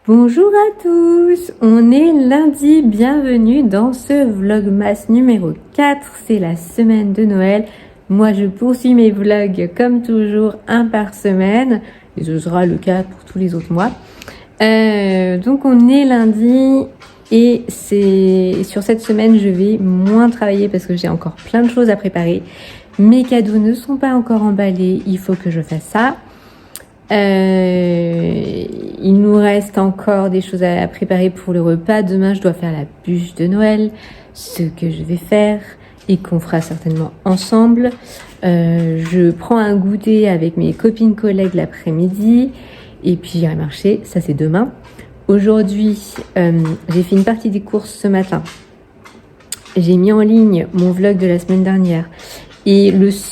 Bonjour à tous, on est lundi, bienvenue dans ce vlogmas numéro 4, c'est la semaine de Noël. Moi je poursuis mes vlogs comme toujours, un par semaine, et ce sera le cas pour tous les autres mois. Donc on est lundi et sur cette semaine je vais moins travailler parce que j'ai encore plein de choses à préparer. Mes cadeaux ne sont pas encore emballés, il faut que je fasse ça. Il nous reste encore des choses à préparer pour le repas. Demain, je dois faire la bûche de Noël, ce que je vais faire et qu'on fera certainement ensemble. Je prends un goûter avec mes copines collègues l'après-midi et puis j'irai marcher. Ça, c'est demain. Aujourd'hui, j'ai fait une partie des courses ce matin. J'ai mis en ligne mon vlog de la semaine dernière. Et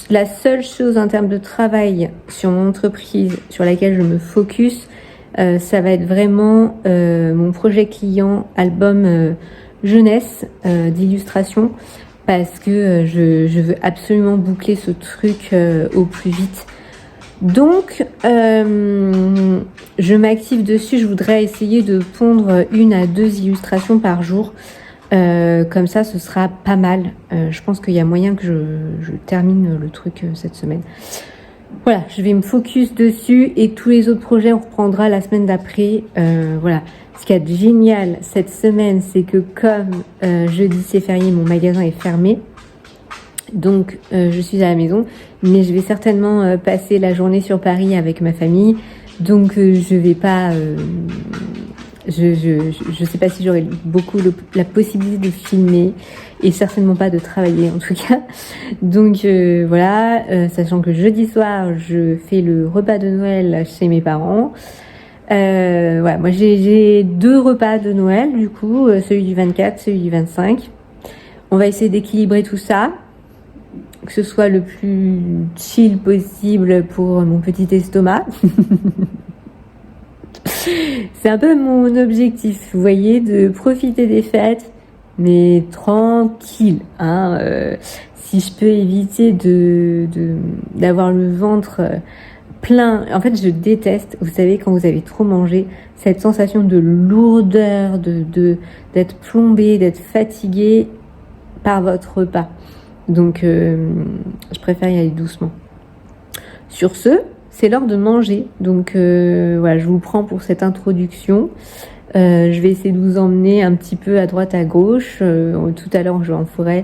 la seule chose en termes de travail sur mon entreprise sur laquelle je me focus, ça va être vraiment mon projet client album jeunesse d'illustration parce que je veux absolument boucler ce truc au plus vite. Donc, je m'active dessus. Je voudrais essayer de pondre 1 à 2 illustrations par jour. Comme ça, ce sera pas mal. Je pense qu'il y a moyen que je termine le truc cette semaine. Voilà, je vais me focus dessus et tous les autres projets, on reprendra la semaine d'après. Voilà. Ce qui est génial cette semaine, c'est que comme jeudi c'est férié, mon magasin est fermé. Donc, je suis à la maison, mais je vais certainement passer la journée sur Paris avec ma famille. Donc, je vais pas... Je sais pas si j'aurai beaucoup la possibilité de filmer et certainement pas de travailler en tout cas. Donc voilà, sachant que jeudi soir je fais le repas de Noël chez mes parents. Ouais, moi j'ai 2 repas de Noël du coup, celui du 24, celui du 25. On va essayer d'équilibrer tout ça, que ce soit le plus chill possible pour mon petit estomac. C'est un peu mon objectif, vous voyez, de profiter des fêtes, mais tranquille. Si je peux éviter d'avoir le ventre plein. En fait, je déteste, vous savez, quand vous avez trop mangé, cette sensation de lourdeur, d'être plombé, d'être fatigué par votre repas. Donc, je préfère y aller doucement. Sur ce, c'est l'heure de manger, donc voilà, je vous prends pour cette introduction. Je vais essayer de vous emmener un petit peu à droite à gauche. Tout à l'heure, je vais en forêt,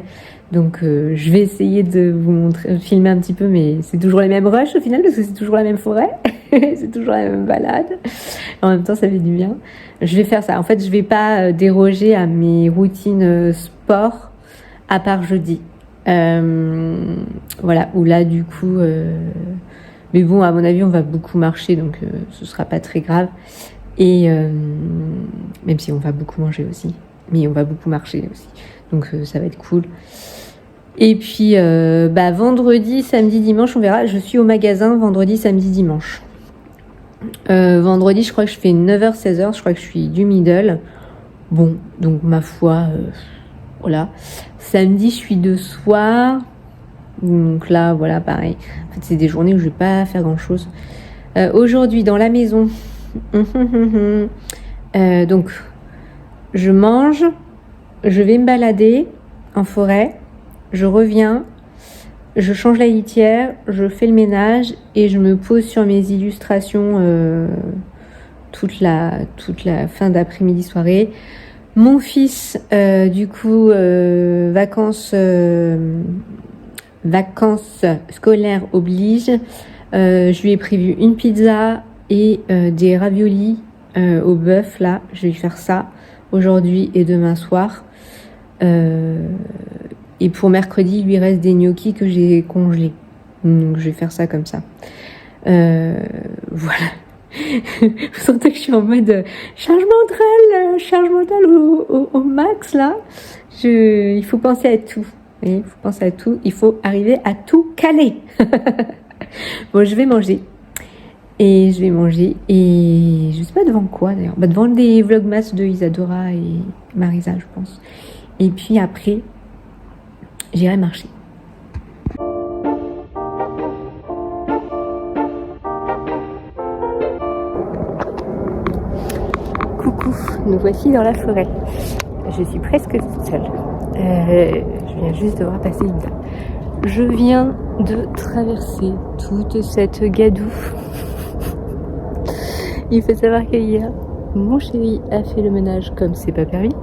donc je vais essayer de vous montrer, filmer un petit peu, mais c'est toujours les mêmes rushs au final, parce que c'est toujours la même forêt, c'est toujours la même balade. En même temps, ça fait du bien. Je vais faire ça. En fait, je vais pas déroger à mes routines sport, à part jeudi. Voilà, où là, du coup... Mais bon, à mon avis, on va beaucoup marcher, donc ce sera pas très grave. Et même si on va beaucoup manger aussi, mais on va beaucoup marcher aussi, donc ça va être cool. Et puis, vendredi, samedi, dimanche, on verra. Je suis au magasin vendredi, samedi, dimanche. Vendredi, je crois que je fais 9h, 16h, je crois que je suis du middle. Bon, donc ma foi, voilà. Samedi, je suis de soir. Donc là, voilà, pareil. En fait, c'est des journées où je vais pas faire grand-chose. Aujourd'hui, dans la maison, donc, je mange, je vais me balader en forêt, je reviens, je change la litière, je fais le ménage et je me pose sur mes illustrations toute la fin d'après-midi, soirée. Mon fils, du coup, vacances scolaires oblige. Je lui ai prévu une pizza et des raviolis au bœuf. Là, je vais lui faire ça aujourd'hui et demain soir. Et pour mercredi, il lui reste des gnocchis que j'ai congelés. Donc, je vais faire ça comme ça. Voilà. Vous sentez que je suis en mode charge mentale au max là. Il faut penser à tout. Il faut penser à tout, il faut arriver à tout caler. Bon, je vais manger. Et je sais pas devant quoi d'ailleurs. Devant des vlogmas de Isadora et Marisa, je pense. Et puis après, j'irai marcher. Coucou, nous voici dans la forêt. Je suis presque toute seule. Je viens juste de voir passer une dame. Je viens de traverser toute cette gadoue. Il faut savoir qu'hier, mon chéri a fait le ménage comme c'est pas permis.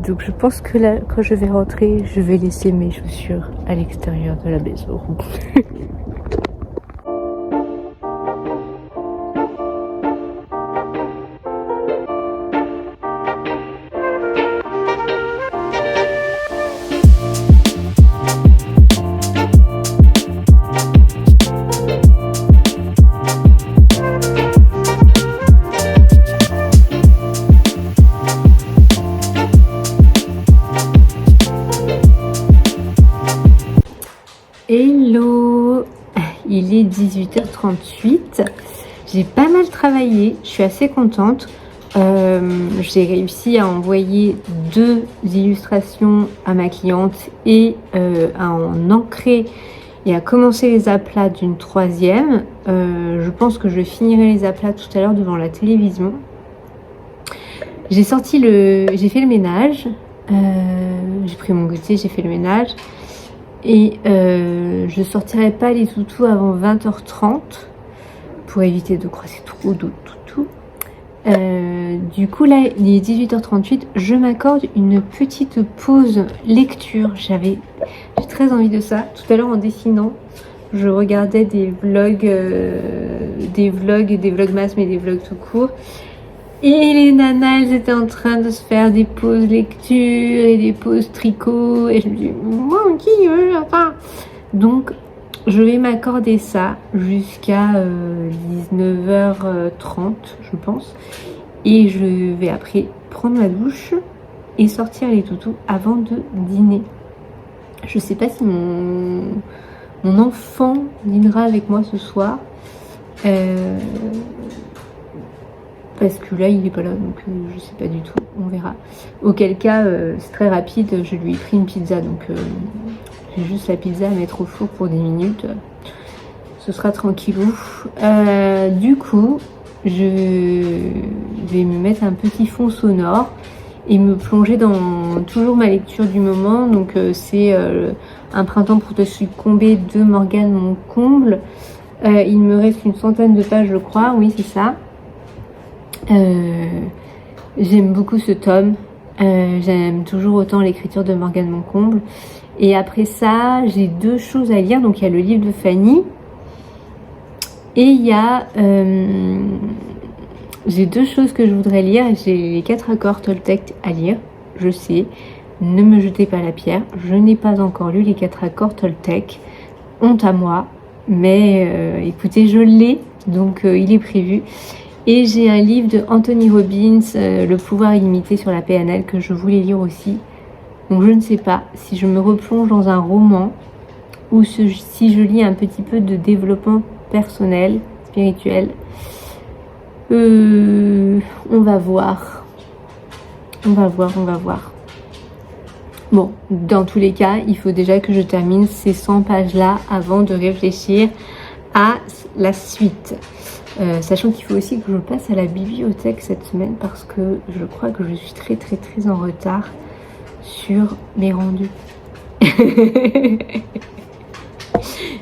Donc je pense que là, quand je vais rentrer, je vais laisser mes chaussures à l'extérieur de la maison. Hello, il est 18h38, j'ai pas mal travaillé, je suis assez contente. J'ai réussi à envoyer 2 illustrations à ma cliente et à en ancrer et à commencer les aplats d'une 3e. Je pense que je finirai les aplats tout à l'heure devant la télévision. J'ai fait le ménage, j'ai pris mon goûter, j'ai fait le ménage. Et je sortirai pas les toutous avant 20h30 pour éviter de croiser trop d'autres toutous. Du coup là il est 18h38, je m'accorde une petite pause lecture. J'ai très envie de ça. Tout à l'heure en dessinant, je regardais des vlogmas mais des vlogs tout court. Et les nanas, elles étaient en train de se faire des pauses lecture et des pauses tricot. Et je me dis, moi aussi, enfin. Donc, je vais m'accorder ça jusqu'à 19h30, je pense. Et je vais après prendre ma douche et sortir les toutous avant de dîner. Je sais pas si mon enfant dînera avec moi ce soir. Parce que là il est pas là, donc je sais pas du tout, on verra. Auquel cas c'est très rapide, je lui ai pris une pizza, donc j'ai juste la pizza à mettre au four pour 10 minutes, ce sera tranquillou. Du coup je vais me mettre un petit fond sonore et me plonger dans toujours ma lecture du moment. Donc c'est Un printemps pour te succomber de Morgane Moncomble. Il me reste une centaine de pages je crois, oui c'est ça. J'aime beaucoup ce tome, j'aime toujours autant l'écriture de Morgane Moncomble. Et après ça j'ai 2 choses à lire. Donc il y a le livre de Fanny et il y a j'ai 2 choses que je voudrais lire. J'ai les 4 accords Toltec à lire, je sais, ne me jetez pas la pierre, je n'ai pas encore lu les 4 accords Toltec, honte à moi, mais écoutez, je l'ai, donc il est prévu. Et j'ai un livre de Anthony Robbins, Le pouvoir illimité sur la PNL, que je voulais lire aussi. Donc je ne sais pas si je me replonge dans un roman ou si je lis un petit peu de développement personnel, spirituel. On va voir. On va voir. Bon, dans tous les cas, il faut déjà que je termine ces 100 pages-là avant de réfléchir à la suite. Sachant qu'il faut aussi que je passe à la bibliothèque cette semaine parce que je crois que je suis très en retard sur mes rendus.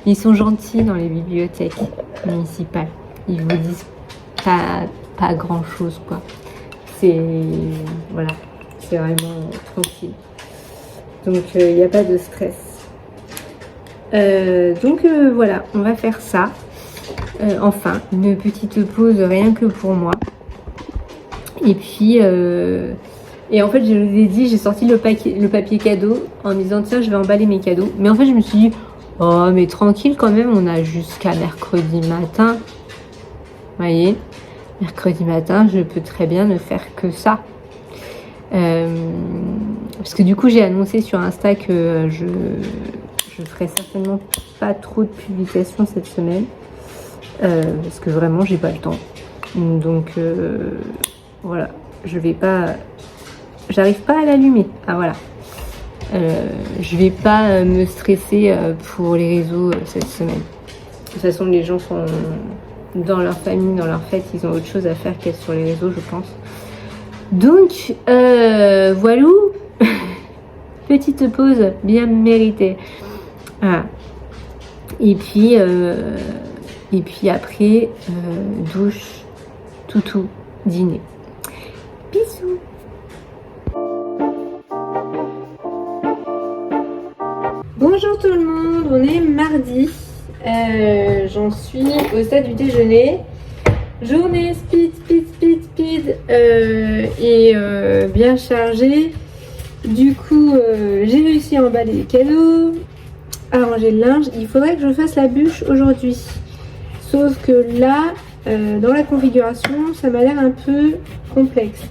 Ils sont gentils dans les bibliothèques municipales. Ils vous disent pas grand chose quoi. Voilà, c'est vraiment tranquille. Donc il n'y a pas de stress. Voilà, on va faire ça. Enfin, une petite pause rien que pour moi. Et puis, et en fait, je vous ai dit, j'ai sorti le papier cadeau en me disant tiens, je vais emballer mes cadeaux. Mais en fait, je me suis dit, oh, mais tranquille quand même, on a jusqu'à mercredi matin. Vous voyez, mercredi matin, je peux très bien ne faire que ça. Parce que du coup, j'ai annoncé sur Insta que je ferai certainement pas trop de publications cette semaine. Parce que vraiment j'ai pas le temps, donc voilà, j'arrive pas à l'allumer. Voilà, je vais pas me stresser pour les réseaux cette semaine. De toute façon les gens sont dans leur famille, dans leur fête, ils ont autre chose à faire qu'être sur les réseaux, je pense. Donc, voilà, petite pause bien méritée. Voilà. Et puis après, douche, toutou, dîner. Bisous. Bonjour tout le monde, on est mardi. J'en suis au stade du déjeuner. Journée speed et bien chargée. Du coup, j'ai réussi à emballer les cadeaux, à ranger le linge. Il faudrait que je fasse la bûche aujourd'hui. Sauf que là, dans la configuration, ça m'a l'air un peu complexe.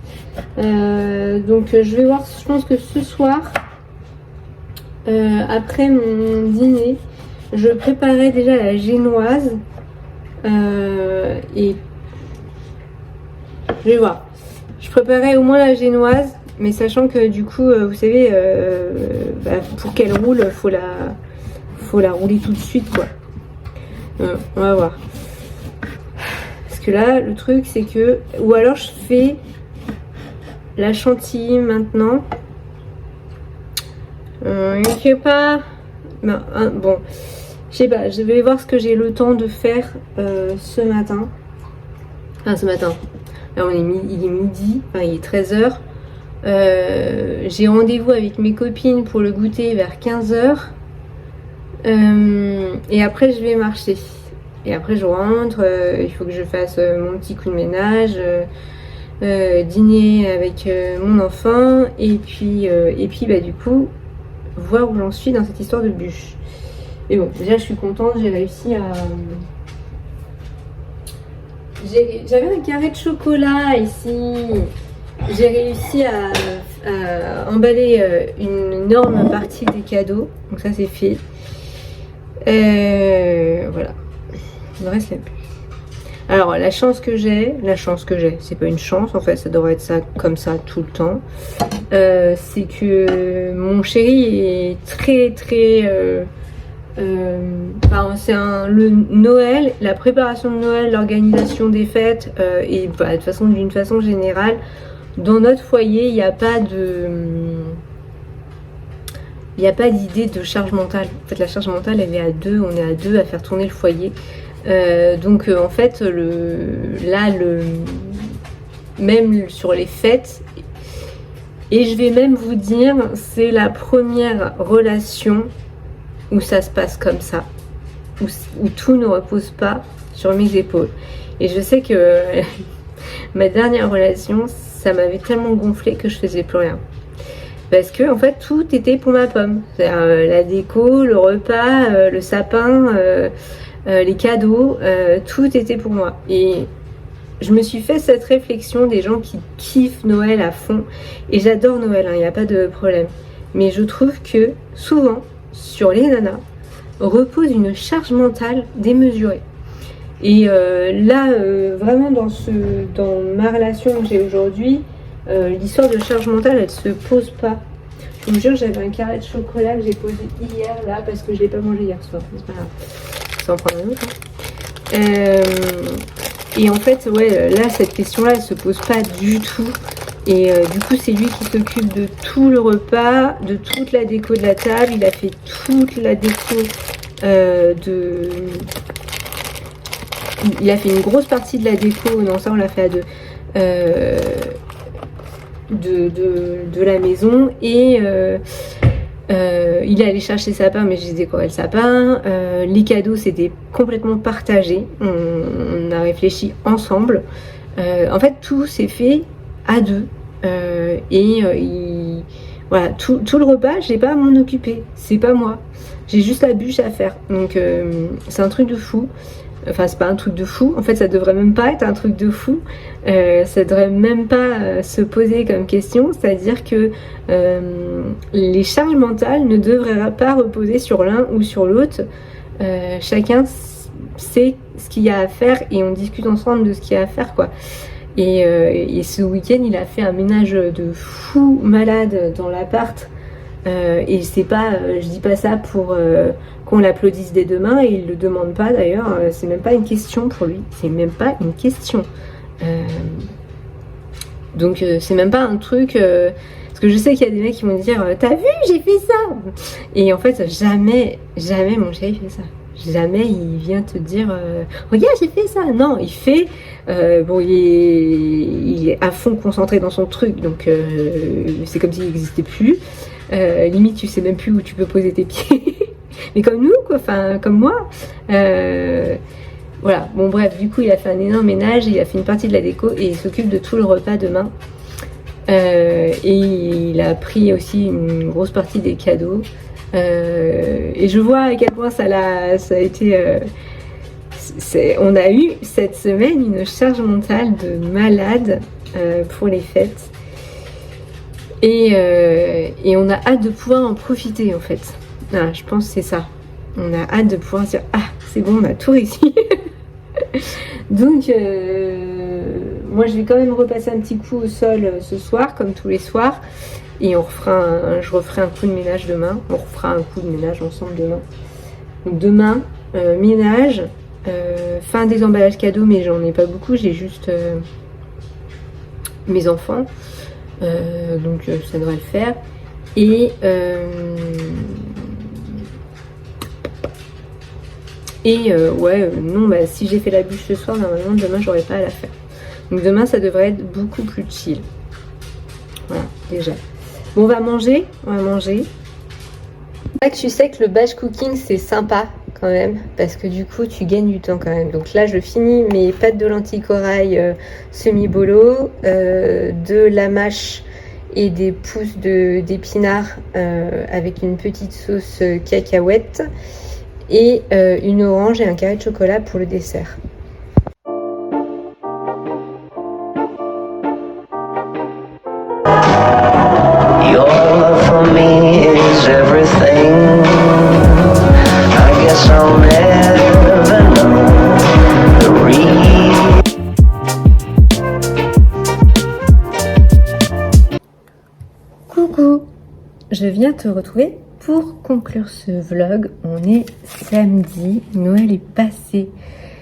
Donc je vais voir, je pense que ce soir, après mon dîner, je préparais déjà la génoise. Et je vais voir. Je préparais au moins la génoise, mais sachant que du coup, vous savez, pour qu'elle roule, faut la rouler tout de suite, quoi. On va voir. Parce que là, le truc, c'est que... Ou alors, je fais la chantilly maintenant. Je sais pas... Non, hein, bon, je sais pas, je vais voir ce que j'ai le temps de faire ce matin. Enfin, ce matin. Là, il est midi, enfin, il est 13h. J'ai rendez-vous avec mes copines pour le goûter vers 15h. Et après, je vais marcher. Et après, je rentre. Il faut que je fasse mon petit coup de ménage. Dîner avec mon enfant. Et puis bah, du coup, voir où j'en suis dans cette histoire de bûche. Et bon, déjà, je suis contente. J'ai réussi à... J'avais un carré de chocolat ici. J'ai réussi à emballer une énorme partie des cadeaux. Donc ça, c'est fait. Voilà. Il me reste la bûche. Alors, la chance que j'ai, c'est pas une chance, en fait, ça devrait être ça comme ça tout le temps. C'est que mon chéri est très... c'est le Noël, la préparation de Noël, l'organisation des fêtes et bah, d'une façon générale, dans notre foyer, il n'y a pas d'idée de charge mentale. En fait, la charge mentale, elle est à deux, on est à deux à faire tourner le foyer. Donc en fait, même sur les fêtes, et je vais même vous dire, c'est la première relation où ça se passe comme ça, où tout ne repose pas sur mes épaules. Et je sais que ma dernière relation, ça m'avait tellement gonflé que je faisais plus rien. Parce que en fait, tout était pour ma pomme. C'est-à-dire, la déco, le repas, le sapin, les cadeaux, tout était pour moi. Et je me suis fait cette réflexion des gens qui kiffent Noël à fond. Et j'adore Noël, il n'y a pas de problème. Mais je trouve que souvent, sur les nanas, repose une charge mentale démesurée. Et vraiment dans ma relation que j'ai aujourd'hui, l'histoire de charge mentale, elle se pose pas. Je vous jure, j'avais un carré de chocolat que j'ai posé hier là parce que je l'ai pas mangé hier soir. C'est pas grave. Ça en prendre un autre. Et en fait, ouais, là cette question-là, elle se pose pas du tout. Et du coup, c'est lui qui s'occupe de tout le repas, de toute la déco de la table. Il a fait toute la déco Il a fait une grosse partie de la déco. Non, ça, on l'a fait à deux. De la maison. Et il est allé chercher le sapin, mais j'ai décoré le sapin. Les cadeaux, c'était complètement partagé. On a réfléchi ensemble. En fait, tout s'est fait à deux. Voilà, tout le repas, j'ai pas à m'en occuper. C'est pas moi. J'ai juste la bûche à faire. Donc, c'est un truc de fou. Enfin, c'est pas un truc de fou. En fait, ça devrait même pas être un truc de fou. Ça devrait même pas se poser comme question. C'est-à-dire que les charges mentales ne devraient pas reposer sur l'un ou sur l'autre. Chacun sait ce qu'il y a à faire et on discute ensemble de ce qu'il y a à faire, quoi. Et ce week-end, il a fait un ménage de fou malade dans l'appart. Et c'est pas, je dis pas ça pour qu'on l'applaudisse dès demain, et il le demande pas d'ailleurs, c'est même pas une question pour lui, c'est même pas une question. Donc c'est même pas un truc, parce que je sais qu'il y a des mecs qui vont dire t'as vu, j'ai fait ça, et en fait jamais mon chéri fait ça. Jamais il vient te dire regarde j'ai fait ça. Non, il fait bon, il est à fond concentré dans son truc, donc c'est comme s'il n'existait plus. Limite tu sais même plus où tu peux poser tes pieds. Mais comme nous quoi, enfin comme moi. Voilà, bon bref, du coup il a fait un énorme ménage, il a fait une partie de la déco et il s'occupe de tout le repas demain. Et il a pris aussi une grosse partie des cadeaux. Et je vois à quel point ça a été... on a eu cette semaine une charge mentale de malade pour les fêtes. Et on a hâte de pouvoir en profiter en fait. Voilà, je pense que c'est ça. On a hâte de pouvoir dire ah c'est bon, on a tout réussi. Donc moi je vais quand même repasser un petit coup au sol ce soir comme tous les soirs, et je referai un coup de ménage demain. On refera un coup de ménage ensemble demain. Donc demain ménage, fin des emballages cadeaux, mais j'en ai pas beaucoup, j'ai juste mes enfants, donc ça devrait le faire. Non, bah, si j'ai fait la bûche ce soir, normalement demain j'aurai pas à la faire. Donc demain ça devrait être beaucoup plus chill. Voilà, déjà. Bon, on va manger. Là que tu sais que le batch cooking c'est sympa quand même, parce que du coup tu gagnes du temps quand même. Donc là je finis mes pâtes de lentilles corail semi-bolo, de la mâche et des pousses d'épinards avec une petite sauce cacahuète, et une orange et un carré de chocolat pour le dessert. Your love for me is everything. I guess I'll never know the real. Coucou, je viens te retrouver pour conclure ce vlog. On est samedi, Noël est passé.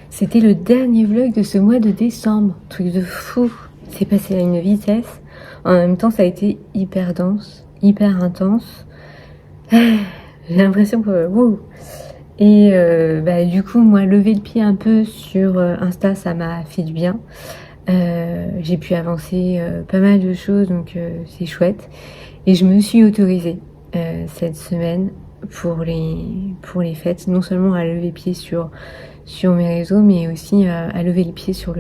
C'était le dernier vlog de ce mois de décembre. Truc de fou. C'est passé à une vitesse. En même temps, ça a été hyper dense, hyper intense. J'ai l'impression que... Wouh. Et du coup, moi, lever le pied un peu sur Insta, ça m'a fait du bien. J'ai pu avancer pas mal de choses, donc c'est chouette. Et je me suis autorisée cette semaine pour les fêtes, non seulement à lever pied sur mes réseaux, mais aussi à lever les pieds sur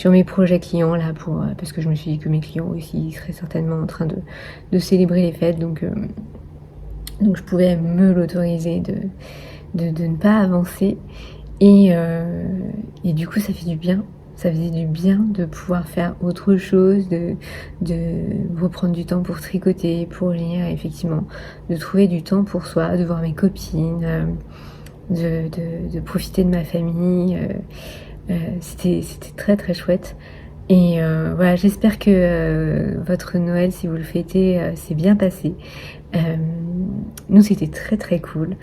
mes projets clients là, parce que je me suis dit que mes clients aussi seraient certainement en train de célébrer les fêtes, donc je pouvais me l'autoriser de ne pas avancer, et du coup ça fait du bien. Ça faisait du bien de pouvoir faire autre chose, de reprendre du temps pour tricoter, pour lire, effectivement, de trouver du temps pour soi, de voir mes copines, de profiter de ma famille. C'était très très chouette. Et voilà, j'espère que votre Noël, si vous le fêtez, s'est bien passé. Nous, c'était très très cool.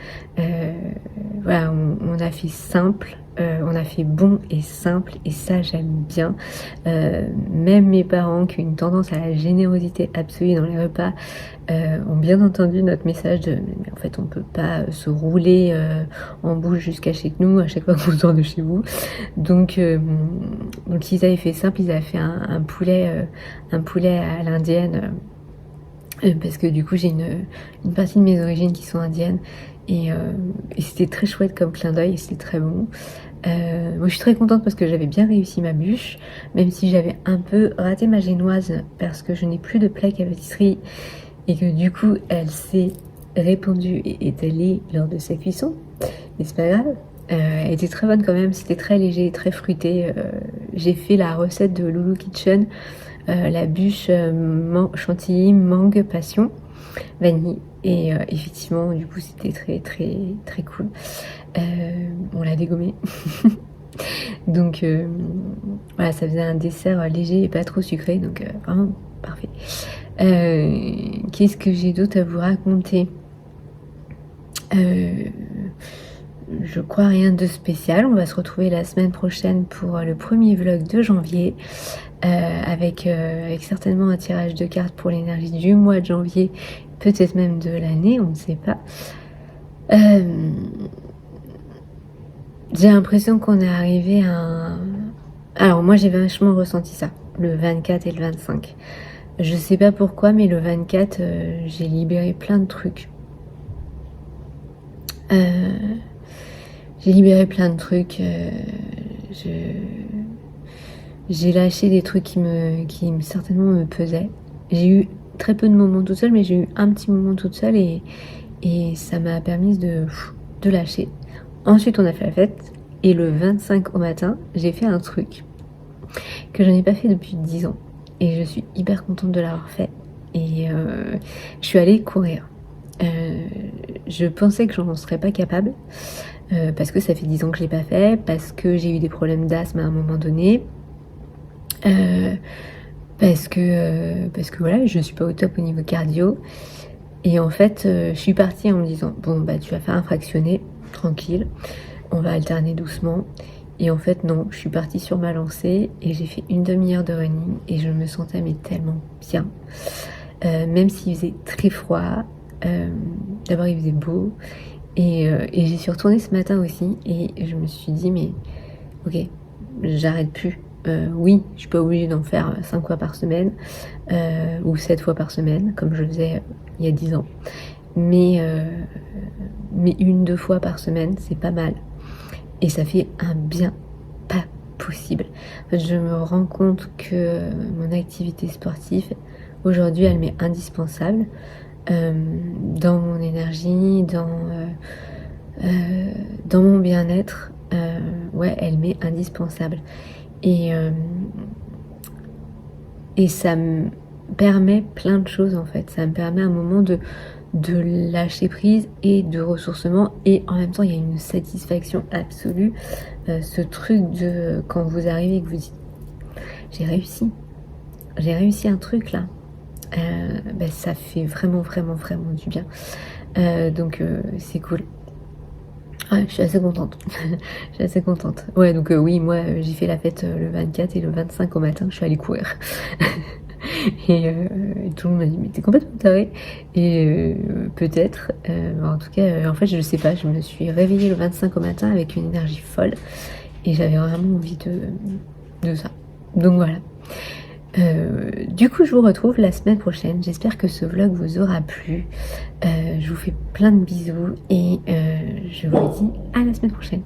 Voilà, on a fait simple, on a fait bon et simple, et ça j'aime bien. Même mes parents, qui ont une tendance à la générosité absolue dans les repas, ont bien entendu notre message de mais en fait on peut pas se rouler en bouche jusqu'à chez nous à chaque fois qu'on sort de chez vous. Donc ils avaient fait simple, ils avaient fait un poulet à l'indienne. Parce que du coup j'ai une partie de mes origines qui sont indiennes, et c'était très chouette comme clin d'œil, et c'était très bon. Moi je suis très contente parce que j'avais bien réussi ma bûche, même si j'avais un peu raté ma génoise parce que je n'ai plus de plaque à pâtisserie, et que du coup elle s'est répandue et étalée lors de sa cuisson, mais c'est pas grave. Elle était très bonne quand même, c'était très léger, très fruité. J'ai fait la recette de Loulou Kitchen, la bûche chantilly, mangue, passion, vanille, et effectivement du coup c'était très très très cool. On l'a dégommé. Donc voilà, ça faisait un dessert léger et pas trop sucré, donc vraiment parfait. Qu'est-ce que j'ai d'autre à vous raconter? Je crois rien de spécial. On va se retrouver la semaine prochaine pour le premier vlog de janvier, avec certainement un tirage de cartes pour l'énergie du mois de janvier, peut-être même de l'année, on ne sait pas. J'ai l'impression qu'on est arrivé à un... Alors moi j'ai vachement ressenti ça, le 24 et le 25. Je sais pas pourquoi, mais le 24, j'ai libéré plein de trucs. J'ai libéré plein de trucs. J'ai lâché des trucs qui certainement me pesaient. J'ai eu très peu de moments toute seule, mais j'ai eu un petit moment toute seule et ça m'a permis de lâcher. Ensuite, on a fait la fête et le 25 au matin, j'ai fait un truc que je n'ai pas fait depuis 10 ans et je suis hyper contente de l'avoir fait. Et je suis allée courir. Je pensais que j'en serais pas capable parce que ça fait 10 ans que je l'ai pas fait, parce que j'ai eu des problèmes d'asthme à un moment donné, parce que voilà, je suis pas au top au niveau cardio. Et en fait, je suis partie en me disant bon bah tu vas faire un fractionné, tranquille, on va alterner doucement. Et en fait non, je suis partie sur ma lancée et j'ai fait une demi-heure de running et je me sentais mais tellement bien, même s'il faisait très froid. D'abord il faisait beau et j'y suis retournée ce matin aussi et je me suis dit mais ok, j'arrête plus. Oui, je suis pas obligée d'en faire 5 fois par semaine ou 7 fois par semaine comme je faisais il y a 10 ans, mais 1-2 fois par semaine c'est pas mal et ça fait un bien pas possible. En fait, je me rends compte que mon activité sportive aujourd'hui elle m'est indispensable dans mon énergie, dans mon bien-être. Ouais, elle m'est indispensable et ça me permet plein de choses en fait. Ça me permet un moment de lâcher prise et de ressourcement, et en même temps il y a une satisfaction absolue, ce truc de quand vous arrivez et que vous dites j'ai réussi un truc là, bah, ça fait vraiment du bien, donc c'est cool. Ouais, je suis assez contente. Je suis assez contente. Ouais, donc oui, moi j'ai fait la fête le 24 et le 25 au matin, je suis allée courir. Et tout le monde m'a dit mais t'es complètement tarée. Et peut-être, en tout cas, en fait je sais pas, je me suis réveillée le 25 au matin avec une énergie folle et j'avais vraiment envie de ça. Donc voilà. Du coup je vous retrouve la semaine prochaine. J'espère que ce vlog vous aura plu. Je vous fais plein de bisous et je vous dis à la semaine prochaine.